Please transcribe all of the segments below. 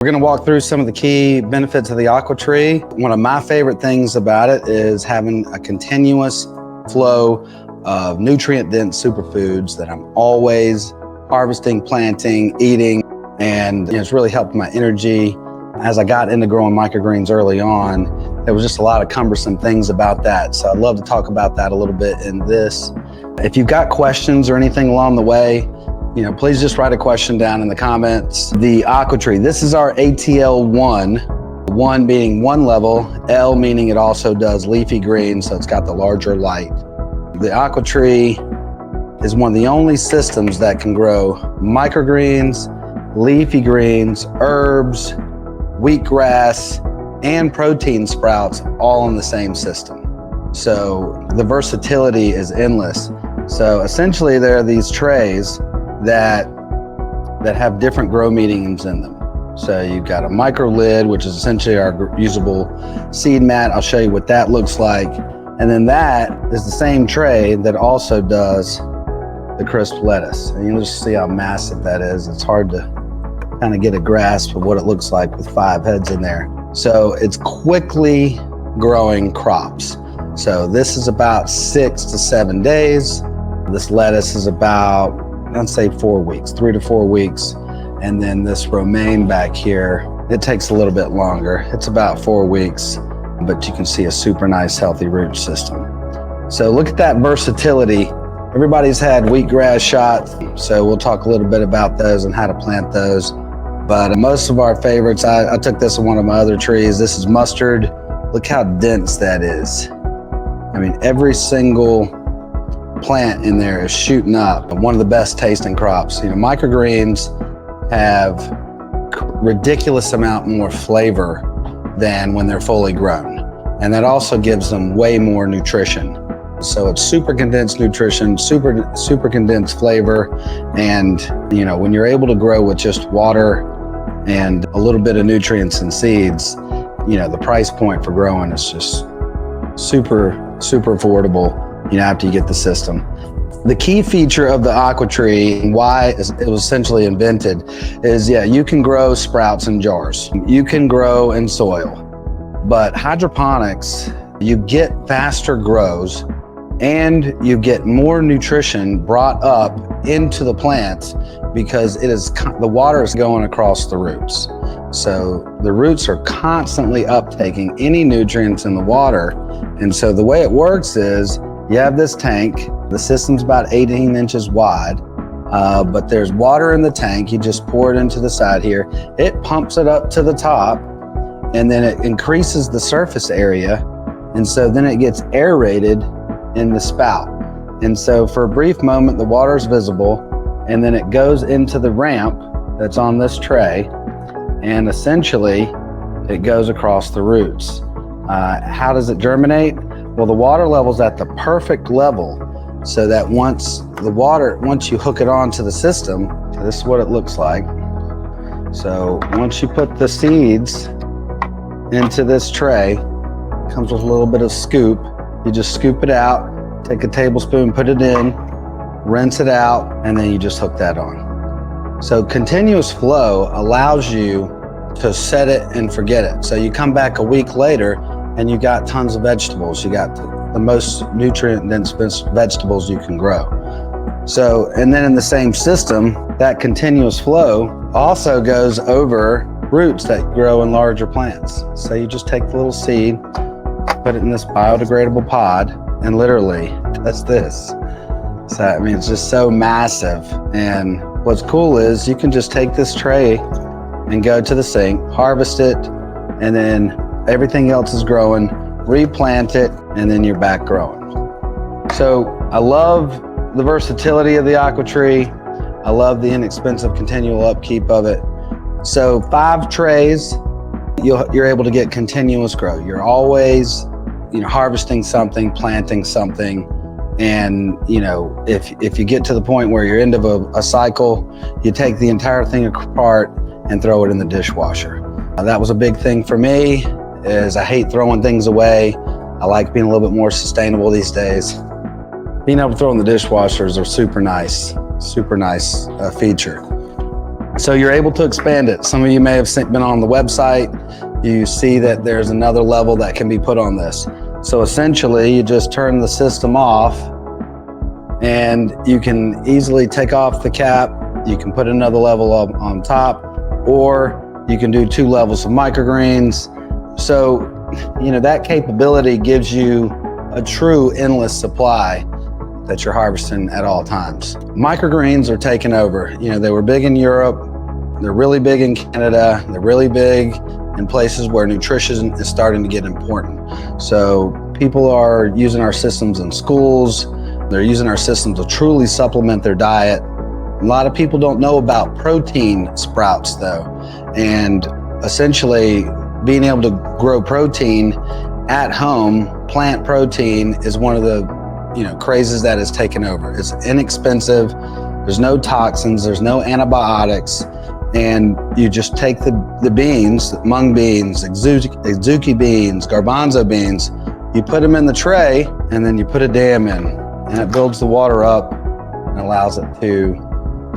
We're going to walk through some of the key benefits of the Aquatree. One of my favorite things about it is having a continuous flow of nutrient-dense superfoods that I'm always harvesting, planting, eating, and it's really helped my energy. As I got into growing microgreens early on, there was just a lot of cumbersome things about that. So I'd love to talk about that a little bit in this. If you've got questions or anything along the way, please just write a question down in the comments. The Aquatree, this is our ATL1, 1 being one level, L meaning it also does leafy greens, so it's got the larger light. The Aquatree is one of the only systems that can grow microgreens, leafy greens, herbs, wheatgrass, and protein sprouts all in the same system. So the versatility is endless. So essentially there are these trays that have different grow mediums in them. So you've got a micro lid, which is essentially our reusable seed mat. I'll show you what that looks like. And then that is the same tray that also does the crisp lettuce. And you'll just see how massive that is. It's hard to kind of get a grasp of what it looks like with 5 heads in there. So it's quickly growing crops. So this is about 6 to 7 days. This lettuce is about, I'd say 4 weeks, 3 to 4 weeks. And then this romaine back here, it takes a little bit longer. It's about 4 weeks, but you can see a super nice, healthy root system. So look at that versatility. Everybody's had wheatgrass shots, so we'll talk a little bit about those and how to plant those. But most of our favorites, I took this on one of my other trees. This is mustard. Look how dense that is. I mean, every single plant in there is shooting up. One of the best tasting crops. Microgreens have ridiculous amount more flavor than when they're fully grown. And that also gives them way more nutrition. So it's super condensed nutrition, super condensed flavor. And when you're able to grow with just water and a little bit of nutrients and seeds, the price point for growing is just super affordable after you get the system. The key feature of the Aquatree and why it was essentially invented is, you can grow sprouts in jars. You can grow in soil, but hydroponics, you get faster grows and you get more nutrition brought up into the plants because the water is going across the roots. So the roots are constantly uptaking any nutrients in the water. And so the way it works is, you have this tank, the system's about 18 inches wide, but there's water in the tank. You just pour it into the side here. It pumps it up to the top, and then it increases the surface area. And so then it gets aerated in the spout. And so for a brief moment, the water is visible, and then it goes into the ramp that's on this tray, and essentially it goes across the roots. How does it germinate? Well, the water level's at the perfect level so that once you hook it onto the system, this is what it looks like. So once you put the seeds into this tray, it comes with a little bit of scoop. You just scoop it out, take a tablespoon, put it in, rinse it out, and then you just hook that on. So continuous flow allows you to set it and forget it. So you come back a week later and you got tons of vegetables. You got the most nutrient-dense vegetables you can grow. So, and then in the same system, that continuous flow also goes over roots that grow in larger plants. So you just take the little seed, put it in this biodegradable pod, and literally that's this. So, I mean, it's just so massive. And what's cool is you can just take this tray and go to the sink, harvest it, and then everything else is growing, replant it, and then you're back growing. So I love the versatility of the Aquatree. I love the inexpensive continual upkeep of it. So 5 trays, you're able to get continuous growth. You're always, harvesting something, planting something. And, if you get to the point where you're into a cycle, you take the entire thing apart and throw it in the dishwasher. That was a big thing for me. Is I hate throwing things away. I like being a little bit more sustainable these days. Being able to throw in the dishwasher is a super nice feature. So you're able to expand it. Some of you may have been on the website. You see that there's another level that can be put on this. So essentially you just turn the system off and you can easily take off the cap. You can put another level up on top, or you can do 2 levels of microgreens. So, you know, that capability gives you a true endless supply that you're harvesting at all times. Microgreens are taking over. You know, they were big in Europe. They're really big in Canada. They're really big in places where nutrition is starting to get important. So people are using our systems in schools. They're using our systems to truly supplement their diet. A lot of people don't know about protein sprouts though. And essentially being able to grow protein at home, plant protein, is one of the crazes that has taken over. It's inexpensive. There's no toxins, there's no antibiotics. And you just take the beans, mung beans, zucchini beans, garbanzo beans, you put them in the tray and then you put a dam in, and it builds the water up and allows it to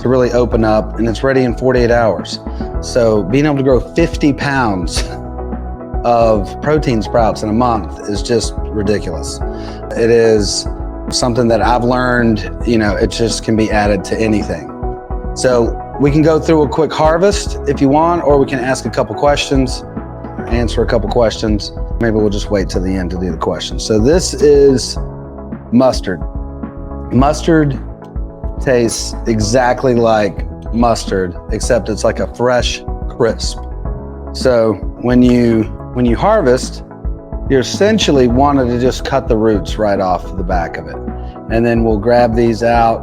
really open up, and it's ready in 48 hours. So being able to grow 50 pounds of protein sprouts in a month is just ridiculous. It is something that I've learned, it just can be added to anything. So we can go through a quick harvest if you want, or we can ask a couple questions, answer a couple questions. Maybe we'll just wait till the end to do the questions. So this is mustard. Mustard tastes exactly like mustard, except it's like a fresh crisp. So when you harvest, you essentially wanted to just cut the roots right off the back of it. And then we'll grab these out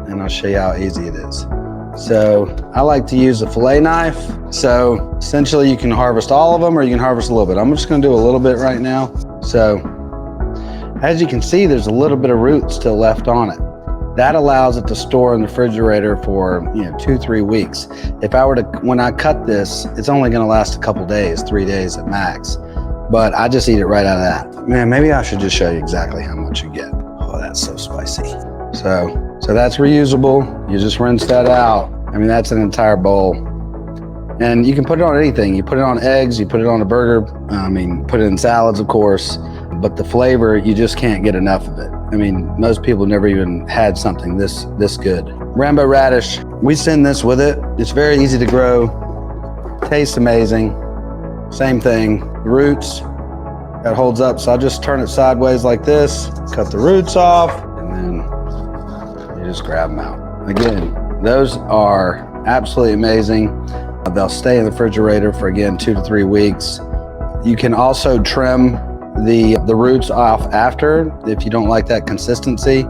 and I'll show you how easy it is. So I like to use a fillet knife. So essentially you can harvest all of them or you can harvest a little bit. I'm just gonna do a little bit right now. So as you can see, there's a little bit of root still left on it. That allows it to store in the refrigerator for 2-3 weeks. If I were to, when I cut this, it's only gonna last a couple days, 3 days at max. But I just eat it right out of that. Man, maybe I should just show you exactly how much you get. Oh, that's so spicy. So that's reusable. You just rinse that out. I mean, that's an entire bowl. And you can put it on anything. You put it on eggs, you put it on a burger. Put it in salads, of course. But the flavor, you just can't get enough of it. I mean, most people never even had something this good. Rambo radish, we send this with it. It's very easy to grow. Tastes amazing. Same thing, roots, that holds up. So I just turn it sideways like this, cut the roots off, and then you just grab them out. Again, those are absolutely amazing. They'll stay in the refrigerator for, again, 2 to 3 weeks. You can also trim the roots off after if you don't like that consistency.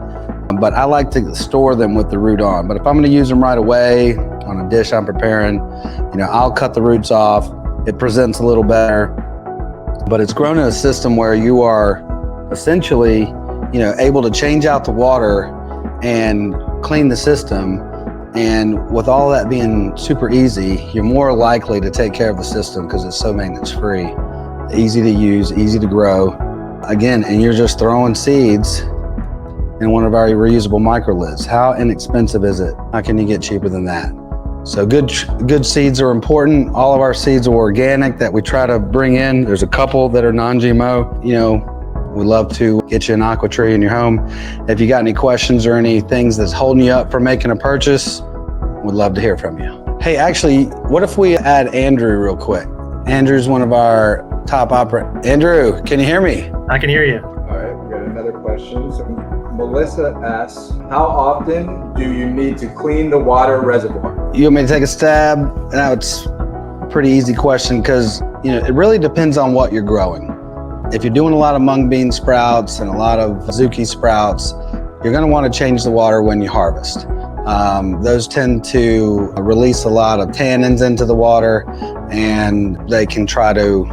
But I like to store them with the root on. But if I'm gonna use them right away on a dish I'm preparing, I'll cut the roots off. It presents a little better, but it's grown in a system where you are essentially, able to change out the water and clean the system. And with all that being super easy, you're more likely to take care of the system because it's so maintenance free, easy to use, easy to grow. Again, and you're just throwing seeds in one of our reusable micro lids. How inexpensive is it? How can you get cheaper than that? So good seeds are important. All of our seeds are organic that we try to bring in. There's a couple that are non-GMO. We'd love to get you an Aquatree in your home. If you got any questions or any things that's holding you up from making a purchase, we'd love to hear from you. Hey, actually, what if we add Andrew real quick? Andrew's one of our top operators. Andrew, can you hear me? I can hear you. All right, we got another question. So Melissa asks, how often do you need to clean the water reservoir? You want me to take a stab? Now, it's a pretty easy question because it really depends on what you're growing. If you're doing a lot of mung bean sprouts and a lot of zucchini sprouts, you're going to want to change the water when you harvest. Those tend to release a lot of tannins into the water, and they can try to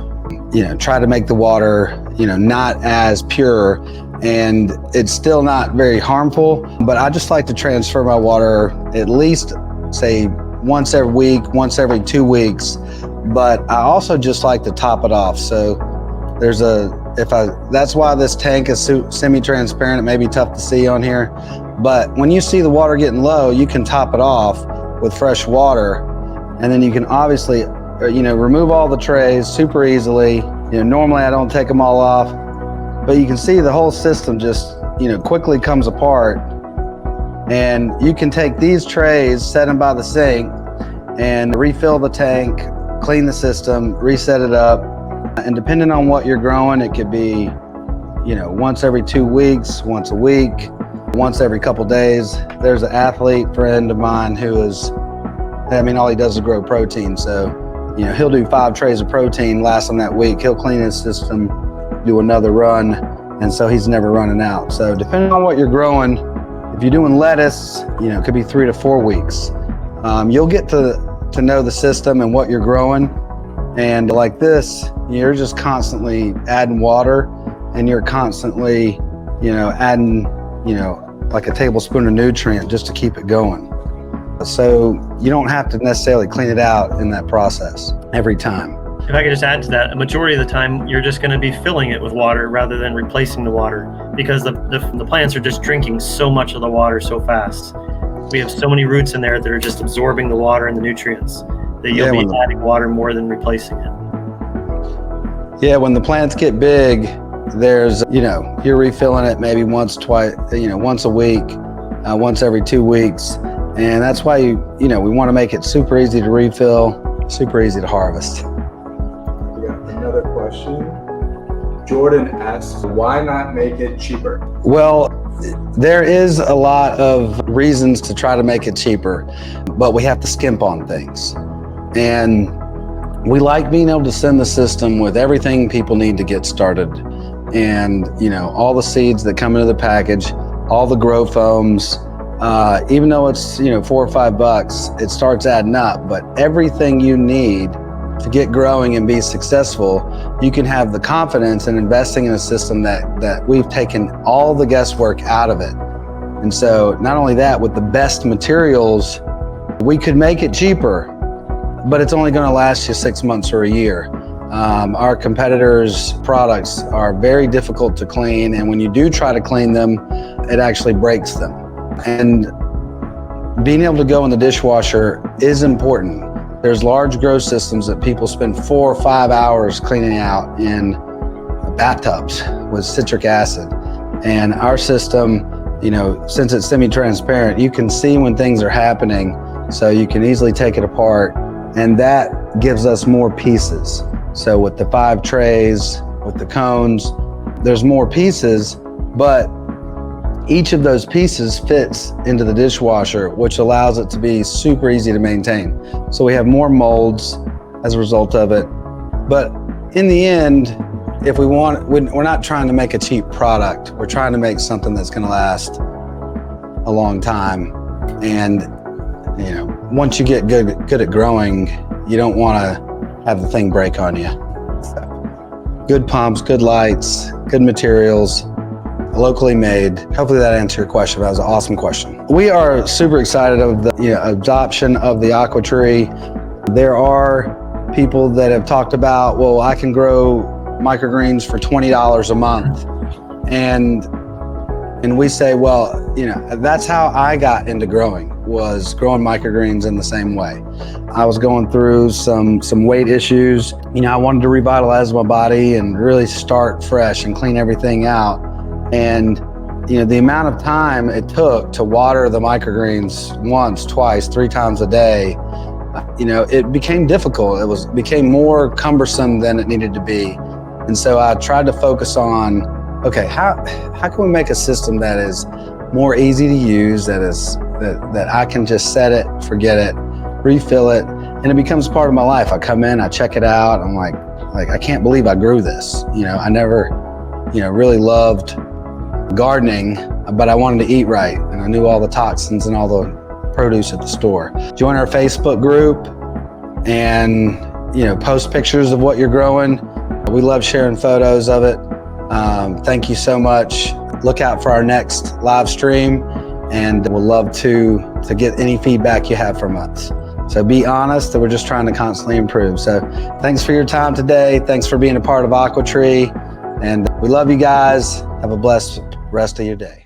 make the water, not as pure, and it's still not very harmful. But I just like to transfer my water at least, say, once every week, once every 2 weeks. But I also just like to top it off. So that's why this tank is semi-transparent. It may be tough to see on here, but when you see the water getting low, you can top it off with fresh water And then you can obviously, remove all the trays super easily. Normally I don't take them all off, but you can see the whole system just, quickly comes apart. And you can take these trays, set them by the sink, and refill the tank, clean the system, reset it up. And depending on what you're growing, it could be, once every 2 weeks, once a week, once every couple days. There's an athlete friend of mine who is, all he does is grow protein. So, he'll do 5 trays of protein, last him that week. He'll clean his system, do another run, and so he's never running out. So depending on what you're growing, if you're doing lettuce, it could be 3 to 4 weeks. You'll get to know the system and what you're growing. And like this, you're just constantly adding water, and you're constantly, adding, like a tablespoon of nutrient just to keep it going. So you don't have to necessarily clean it out in that process every time. If I could just add to that, a majority of the time, you're just going to be filling it with water rather than replacing the water, because the plants are just drinking so much of the water so fast. We have so many roots in there that are just absorbing the water and the nutrients that you'll be adding water more than replacing it. Yeah, when the plants get big, there's, you're refilling it maybe once a week, once every 2 weeks. And that's why we want to make it super easy to refill, super easy to harvest. We got another question. Jordan asks, why not make it cheaper? Well, there is a lot of reasons to try to make it cheaper, but we have to skimp on things. And we like being able to send the system with everything people need to get started. And, all the seeds that come into the package, all the grow foams, even though it's, $4 or $5, it starts adding up. But everything you need to get growing and be successful, you can have the confidence in investing in a system that we've taken all the guesswork out of it. And so not only that, with the best materials, we could make it cheaper, but it's only going to last you 6 months or a year. Our competitors' products are very difficult to clean, and when you do try to clean them, it actually breaks them. And being able to go in the dishwasher is important. There's large grow systems that people spend 4 or 5 hours cleaning out in bathtubs with citric acid. And our system, since it's semi-transparent, you can see when things are happening, so you can easily take it apart, and that gives us more pieces. So with the 5 trays, with the cones, there's more pieces, but each of those pieces fits into the dishwasher, which allows it to be super easy to maintain. So we have more molds as a result of it. But in the end, if we're not trying to make a cheap product. We're trying to make something that's going to last a long time. And, once you get good at growing, you don't want to have the thing break on you. So, good pumps, good lights, good materials, locally made. Hopefully that answered your question. That was an awesome question. We are super excited of the adoption of the Aquatree. There are people that have talked about, well, I can grow microgreens for $20 a month. And we say, well, that's how I got into growing, was growing microgreens in the same way. I was going through some weight issues. I wanted to revitalize my body and really start fresh and clean everything out. And the amount of time it took to water the microgreens once, twice, 3 times a day, it became difficult. It became more cumbersome than it needed to be. And so I tried to focus on, okay, how can we make a system that is more easy to use, that I can just set it, forget it, refill it, and it becomes part of my life. I come in, I check it out, I'm like I can't believe I grew this. I never, really loved gardening, but I wanted to eat right, and I knew all the toxins and all the produce at the store. Join our Facebook group and post pictures of what you're growing. We love sharing photos of it. Thank you so much. Look out for our next live stream, and we'll love to get any feedback you have from us. So be honest, that we're just trying to constantly improve. So thanks for your time today. Thanks for being a part of Aquatree, and we love you guys. Have a blessed rest of your day.